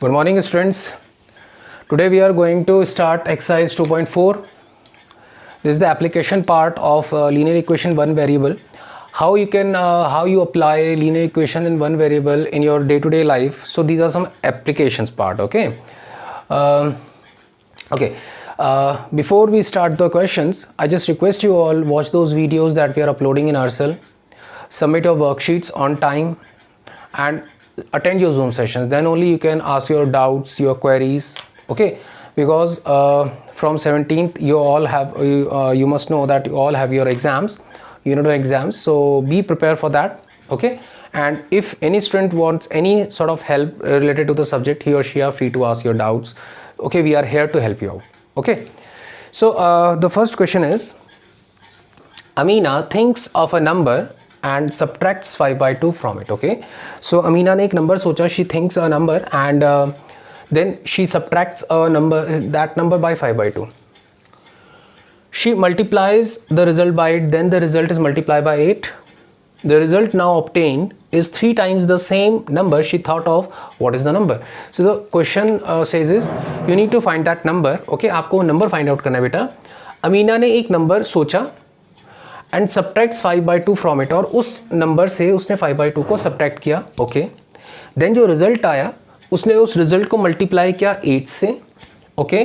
Good morning, students. Today we are going to start exercise 2.4. This is the application part of linear equation one variable. How you apply linear equation in one variable in your day-to-day life. So these are some applications part. Okay. Before we start the questions, I just request you all watch those videos that we are uploading in Arcel. Submit your worksheets on time and attend your Zoom sessions. Then only you can ask your doubts, your queries. Okay, because from 17th you all have you must know that you all have your exams, unit exams. So be prepared for that. Okay, and if any student wants any sort of help related to the subject, he or she are free to ask your doubts. Okay, we are here to help you out. Okay, so the first question is, Amina thinks of a number and subtracts 5/2 from it. Okay, so Amina ने एक number सोचा, she thinks a number and then she subtracts a number, that number by 5/2. She multiplies the result by it, then the result is multiplied by 8. The result now obtained is 3 times the same number she thought of. What is the number? So the question says is you need to find that number. Okay, आपको number find out करना है बेटा. अमीना ने एक number सोचा and subtracts 5/2 from it, और उस number से उसने 5/2 को subtract किया. Okay, then जो result आया उसने उस result को multiply किया 8 से. Okay,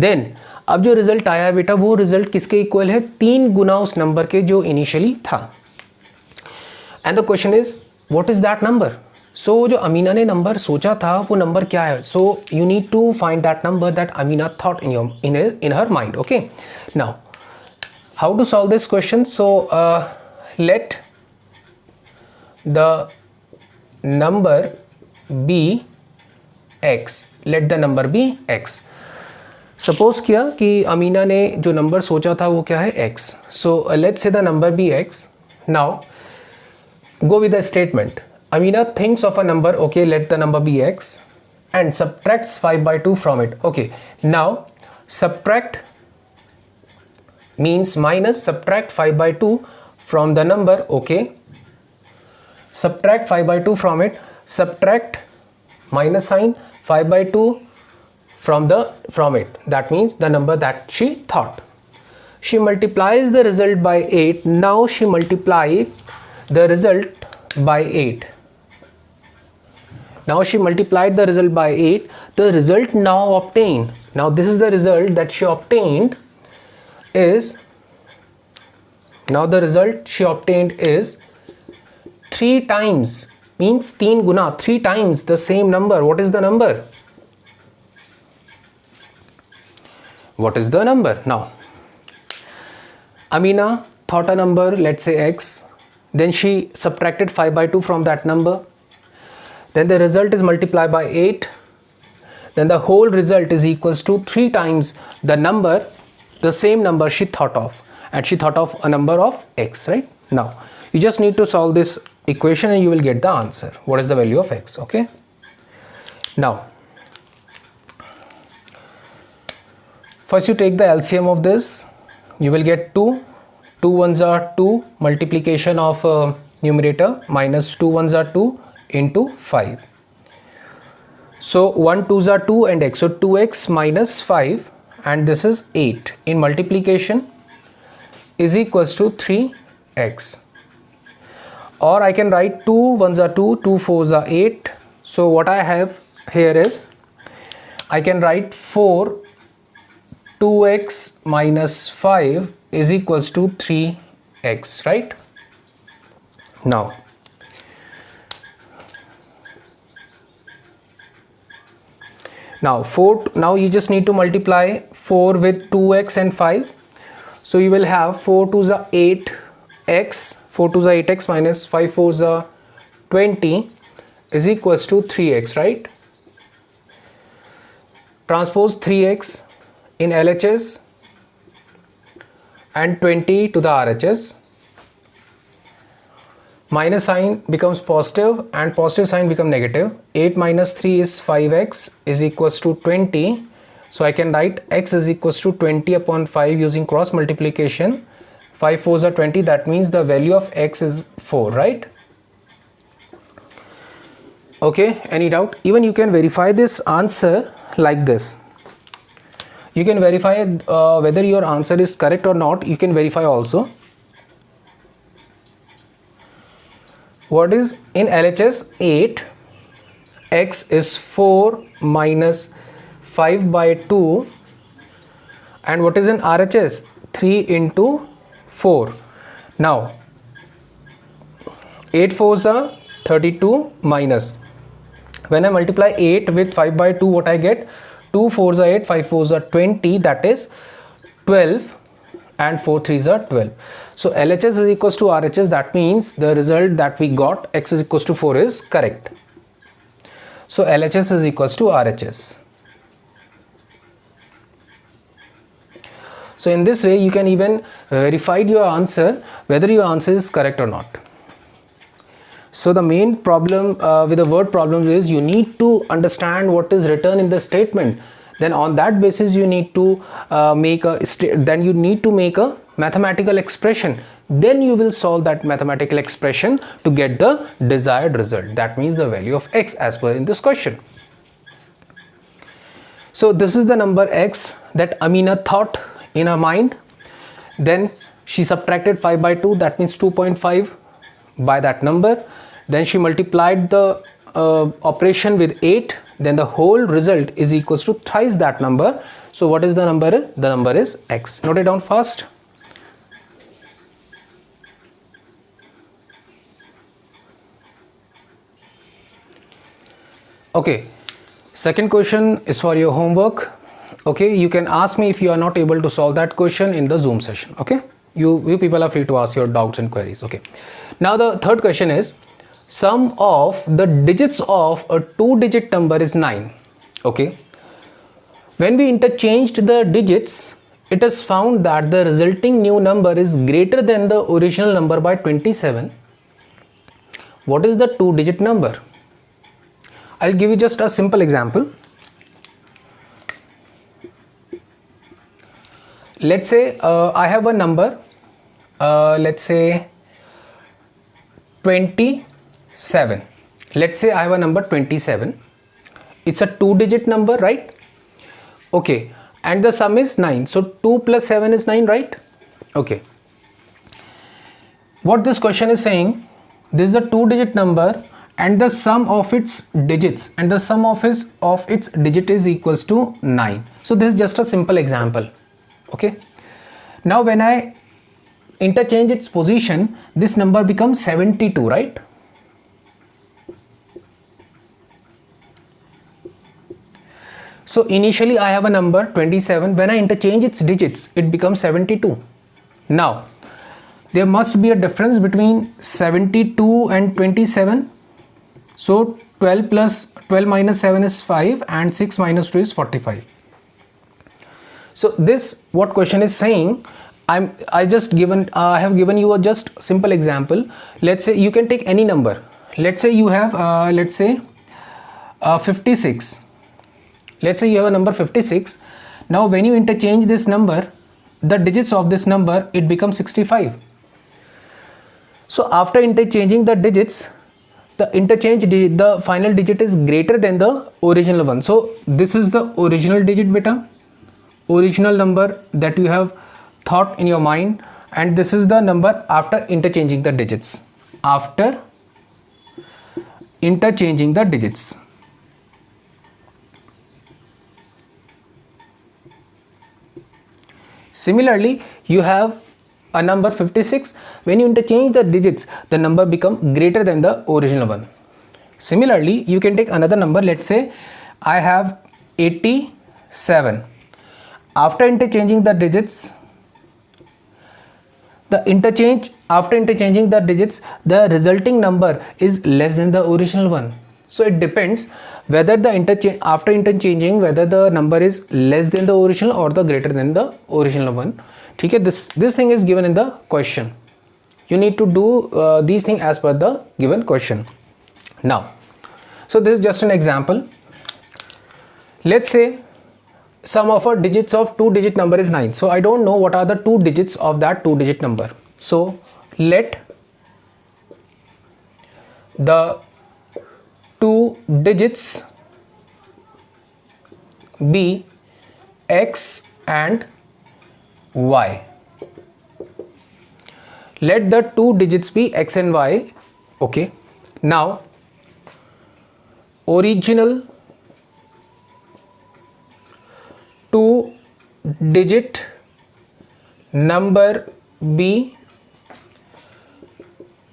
then अब जो result आया बेटा वो result किसके equal है? 3 गुना उस number के जो initially था. And the question is what is that number? So जो अमीना ने number सोचा था वो number क्या है? So you need to find that number that Amina thought in her mind. Okay, now how to solve this question? So let the number be x. Let the number be x. Suppose किया कि अमीना ने जो number सोचा था वो क्या है? x. So let's say the number be x. Now go with the statement. Amina thinks of a number. Okay, let the number be x and subtracts 5/2 from it. Okay, now subtract means minus, subtract 5/2 from the number. Okay, subtract 5/2 from it, subtract minus sign 5/2 from it. That means the number that she thought. She multiplies the result by 8. Now she multiplies the result by 8. Now she multiplied the result by 8. The result now obtained. Now this is the result that she obtained is, now the result she obtained is 3 times, means 3 guna, 3 times the same number. What is the number? What is the number? Now Amina thought a number, let's say x, then she subtracted 5/2 from that number, then the result is multiplied by 8, then the whole result is equals to 3 times the number, the same number she thought of, and she thought of a number of x, right? Now you just need to solve this equation and you will get the answer. What is the value of x? Okay, now first you take the LCM of this. You will get 2 ones are 2, multiplication of numerator minus 2 ones are 2 into 5. So 1 2s are 2 and x, so 2x minus 5, and this is 8 in multiplication is equals to 3x. Or I can write 2 1s are 2, 2 4s are 8. So what I have here is I can write 4 2x minus 5 is equals to 3x, right? Now now you just need to multiply 4 with 2x and 5. So you will have 4 2s are 8x, 4 2s are 8x minus 5 4s are 20 is equals to 3x, right? Transpose 3x in LHS and 20 to the RHS. Minus sign becomes positive and positive sign become negative. 8 minus 3 is 5x is equals to 20. So I can write x is equals to 20 upon 5 using cross multiplication. 5 4s are 20. That means the value of x is 4, right? Okay, any doubt? Even you can verify this answer like this. You can verify whether your answer is correct or not. You can verify also. What is in LHS 8? X is 4 minus 5 by 2. And what is in RHS? 3 into 4. Now 8 4s are 32 minus. When I multiply 8 with 5 by 2, what I get? 2 4s are 8, 5 4s are 20, that is 12, and 4 3s are 12. So LHS is equals to RHS. That means the result that we got, X is equals to 4, is correct. So LHS is equals to RHS. So in this way you can even verify your answer, whether your answer is correct or not. So the main problem with the word problems is you need to understand what is written in the statement. Then on that basis you need to make a mathematical expression. Then you will solve that mathematical expression to get the desired result. That means the value of X as per in this question. So this is the number X that Amina thought in her mind. Then she subtracted 5 by 2, that means 2.5 by that number. Then she multiplied the operation with 8. Then the whole result is equals to thrice that number. So what is the number? The number is X. Note it down fast. Okay, second question is for your homework. Okay, you can ask me if you are not able to solve that question in the Zoom session. Okay, you people are free to ask your doubts and queries. Okay, now the third question is, sum of the digits of a 2-digit number is 9. Okay, when we interchanged the digits, it is found that the resulting new number is greater than the original number by 27. What is the 2-digit number? I'll give you just a simple example. Let's say I have a number, let's say 27. Let's say I have a number 27. It's a 2-digit number, right? Okay, and the sum is 9. So 2 plus 7 is 9, right? Okay. What this question is saying, this is a 2-digit number and the sum of its digits, and the sum of its digit is equals to 9. So this is just a simple example. Okay. Now when I interchange its position, this number becomes 72, right? So initially I have a number 27. When I interchange its digits, it becomes 72. Now there must be a difference between 72 and 27. So 12 minus 7 is 5 and 6 minus 2 is 45. So this, what question is saying, I have given you a just simple example. Let's say you can take any number. Let's say you have 56. Let's say you have a number 56. Now when you interchange this number, the digits of this number, it becomes 65. So after interchanging the digits, the final digit is greater than the original one. So this is the original digit, beta, original number that you have thought in your mind, and this is the number after interchanging the digits. After interchanging the digits. Similarly, you have a number 56. When you interchange the digits, the number becomes greater than the original one. Similarly, you can take another number. Let's say I have 87. After interchanging the digits, after interchanging the digits, the resulting number is less than the original one. So it depends whether after interchanging, whether the number is less than the original or the greater than the original one. Okay, this thing is given in the question. You need to do these things as per the given question. Now, so this is just an example. Let's say sum of a digits of 2-digit number is 9. So I don't know what are the 2 digits of that 2-digit number. So let the two digits be x and y. Let the two digits be x and y. Okay. Now, original two digit number be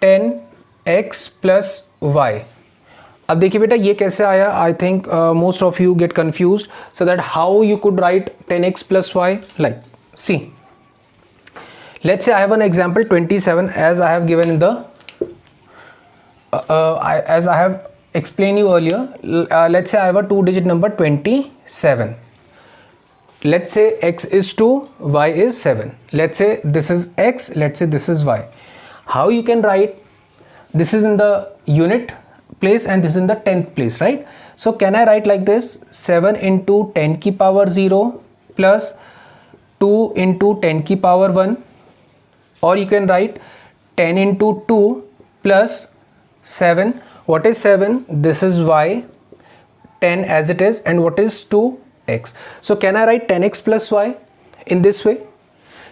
10x plus y. अब देखिए बेटा ये कैसे आया. I think most of you get confused. So that how you could write 10x plus y. Like, see, let's say I have an example 27 as I have given in the as I have explained you earlier. Let's say I have a two digit number 27. Let's say x is 2, y is 7. Let's say this is x, let's say this is y. How you can write? This is in the unit place and this is in the tenth place, right? So can I write like this? 7 into 10 की power 0 plus 2 into 10 की power 1, or you can write 10 into 2 plus 7. What is 7? This is y, 10 as it is, and what is 2x. So can I write 10x plus y in this way?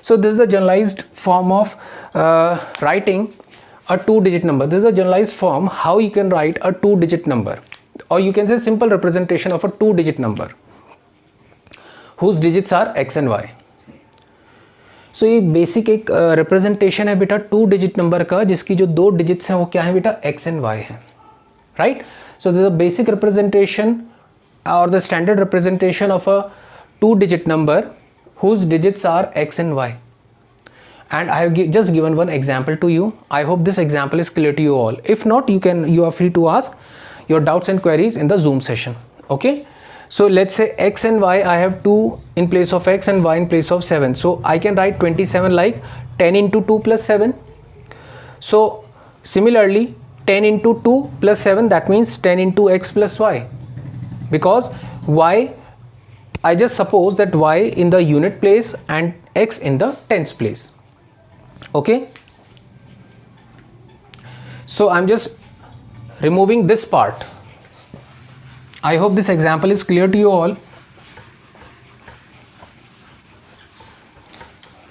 So this is the generalized form of writing a two digit number. This is a generalized form how you can write a two digit number, or you can say simple representation of a two digit number whose digits are x and y. So ये basic एक representation है बेटा to digit number का, जिसकी जो दो digits हैं वो क्या है बेटा, x एंड y है, right. So this is a basic representation और the standard representation of a two digit number whose digits are x and y. And I have just given one example to you. I hope this example is clear to you all. If not, you are free to ask your doubts and queries in the Zoom session. Okay. So let's say x and y, I have 2 in place of x and y in place of 7. So I can write 27 like 10 into 2 plus 7. So similarly 10 into 2 plus 7, that means 10 into x plus y, because y, I just suppose that y in the unit place and x in the tens place. Okay. So I'm just removing this part. I hope this example is clear to you all.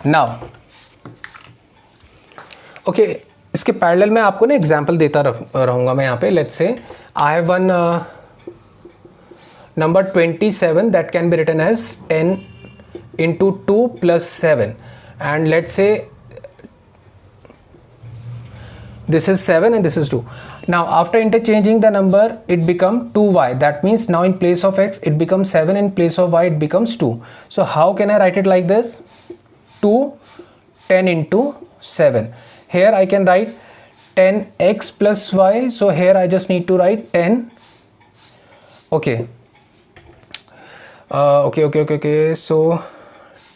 Now, okay, इसके parallel में आपको ना example देता रहूँगा मैं यहाँ पे. Let's say I have one number 27 that can be written as 10 into 2 plus 7, and let's say this is 7 and this is 2. Now after interchanging the number, it become 2y. That means now in place of x it becomes 7, in place of y it becomes 2. So how can I write it like this? 2 10 into 7. Here I can write 10x plus y. So here I just need to write 10. Okay. Okay. So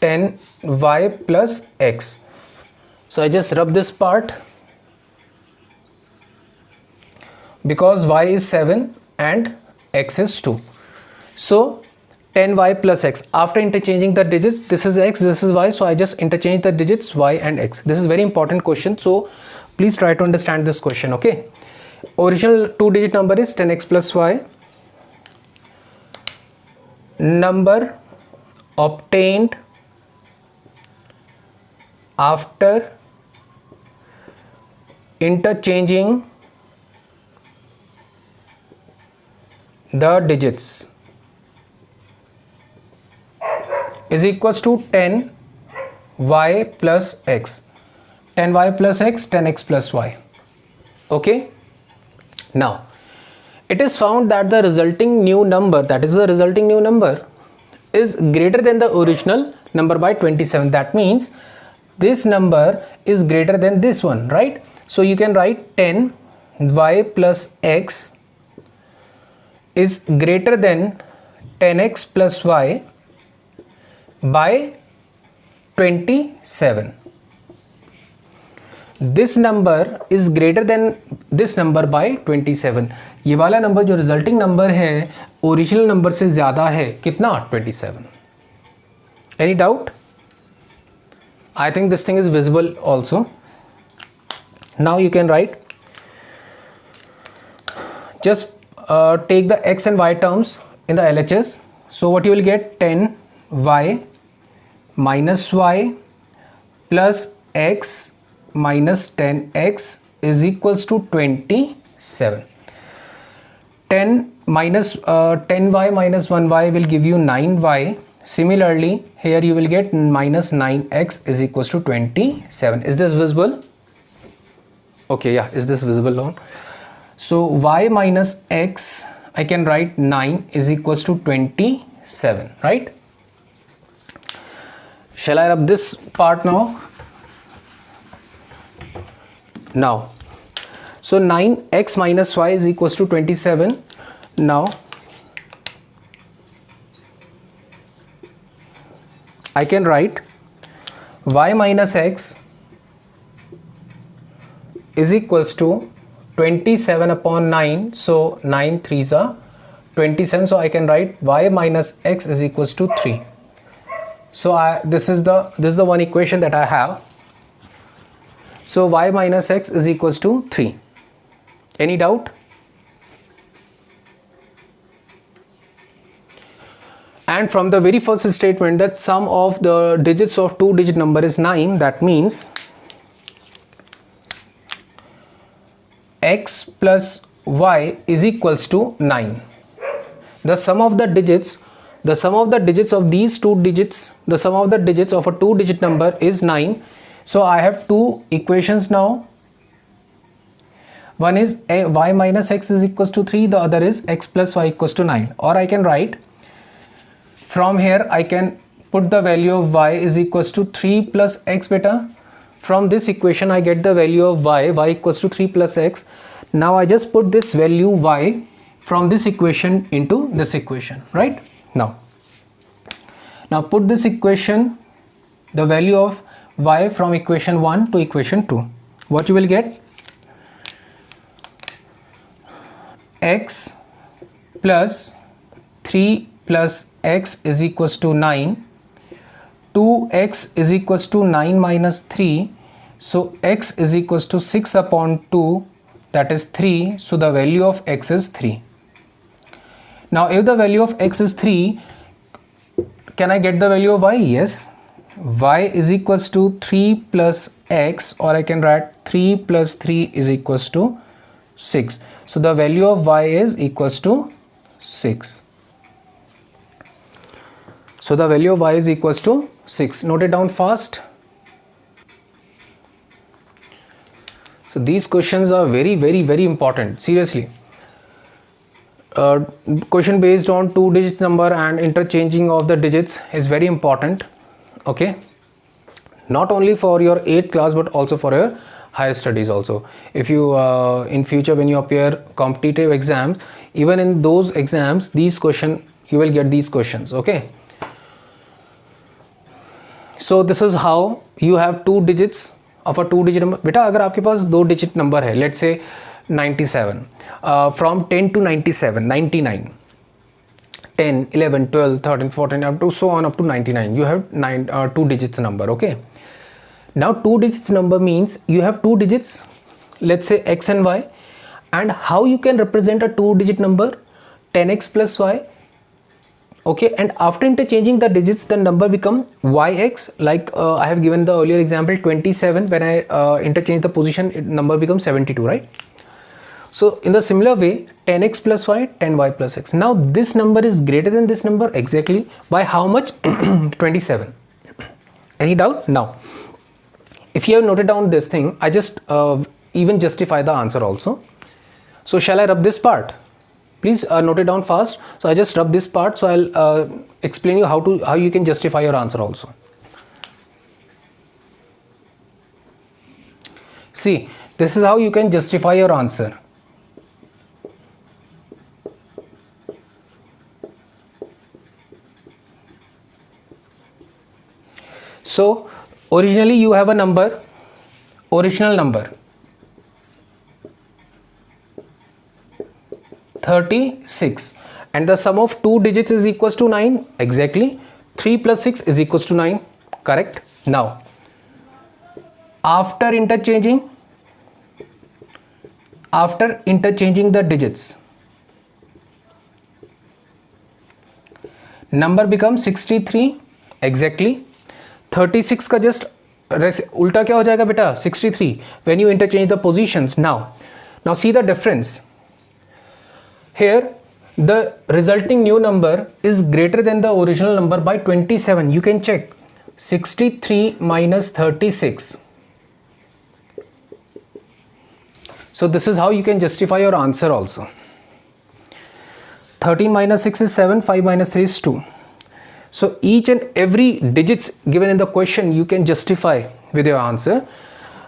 10y plus x. So I just rub this part, because y is 7 and x is 2. So 10y plus x. After interchanging the digits, this is x, this is y. So I just interchange the digits y and x. This is very important question. So please try to understand this question. Okay. Original two digit number is 10x plus y. Number obtained after interchanging the digits is equals to 10y plus x. 10y plus x, 10x plus y. Okay. Now it is found that the resulting new number, that is the resulting new number, is greater than the original number by 27. That means this number is greater than this one, right? So you can write 10y plus x is greater than 10x plus y by 27. This number is greater than this number by 27. ये वाला number जो resulting number है original number से ज़्यादा है कितना, 27. Any doubt? I think this thing is visible also. Now you can write, just take the x and y terms in the LHS. So what you will get, 10y minus y plus x minus 10x is equals to 27. 10y minus 1y will give you 9y. Similarly, here you will get minus 9x is equals to 27. Is this visible? Okay, yeah, is this visible now? So y minus x, I can write 9 is equals to 27, right? Shall I rub this part now? Now, so 9x minus y is equals to 27. Now, I can write y minus x is equals to 27 upon 9. So 9 3s are 27. So I can write y minus x is equals to 3. So this is the one equation that I have. So y minus x is equals to 3. Any doubt? And from the very first statement that sum of the digits of two-digit number is 9, that means x plus y is equals to 9. The sum of the digits of these two digits, the sum of the digits of a two-digit number is 9. So I have two equations now. One is y minus x is equals to 3, the other is x plus y equals to 9. Or I can write, from here I can put the value of y is equals to 3 plus x beta. From this equation I get the value of y equals to 3 plus x. Now I just put this value y from this equation into this equation, right? Now put this equation, the value of y from equation 1 to equation 2. What you will get? X plus 3 plus x is equals to 9. 2x is equals to 9 minus 3. So x is equals to 6 upon 2, that is 3. So the value of x is 3. Now if the value of x is 3, can I get the value of y? Yes. Y is equals to 3 plus x, or I can write 3 plus 3 is equals to 6. So the value of y is equals to 6. So the value of y is equals to 6. Note it down fast. So these questions are very, very, very important. Seriously. Question based on two digits number and interchanging of the digits is very important. Okay. Not only for your 8th class but also for your higher studies also. If you in future when you appear competitive exams, even in those exams, these questions you will get these questions. Okay. So this is how you have two digits of a two digit number. बेटा अगर आपके पास दो digit number है, let's say 97, from 10 to 97, 99, 10, 11, 12, 13, 14, up to so on up to 99, you have two digits number. Okay. Now two digits number means you have two digits, let's say x and y, and how you can represent a two digit number, 10x plus y. Okay, and after interchanging the digits, the number become yx. Like I have given the earlier example 27. When I interchange the position, number becomes 72, right? So in the similar way, 10x plus y, 10y plus x. Now this number is greater than this number exactly by how much? 27. Any doubt? Now, if you have noted down this thing, I just even justify the answer also. So shall I rub this part? Please note it down fast. So I just rub this part. So I'll explain you how you can justify your answer also. See, this is how you can justify your answer. So originally you have a number, original number 36, and the sum of two digits is equals to 9. Exactly. 3 plus 6 is equals to 9. Correct. Now after interchanging the digits, number becomes 63 exactly. 36 का just उल्टा क्या हो जाएगा बेटा 63 when you interchange the positions. Now see the difference here. The resulting new number is greater than the original number by 27. You can check 63 minus 36. So this is how you can justify your answer also. 13 minus 6 is 7, 5 minus 3 is 2. So each and every digits given in the question you can justify with your answer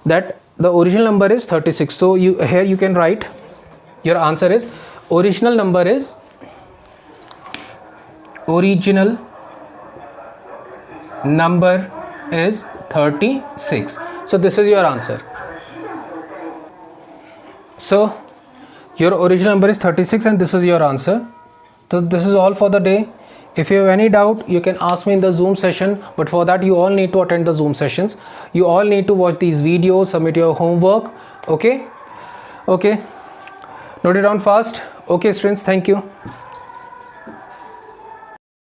that the original number is 36. So here you can write your answer is original number is 36. So this is your answer. So your original number is 36 and this is your answer. So this is all for the day. If you have any doubt, you can ask me in the Zoom session, but for that you all need to attend the Zoom sessions. You all need to watch these videos, submit your homework. Okay, note it down fast. Okay students, thank you.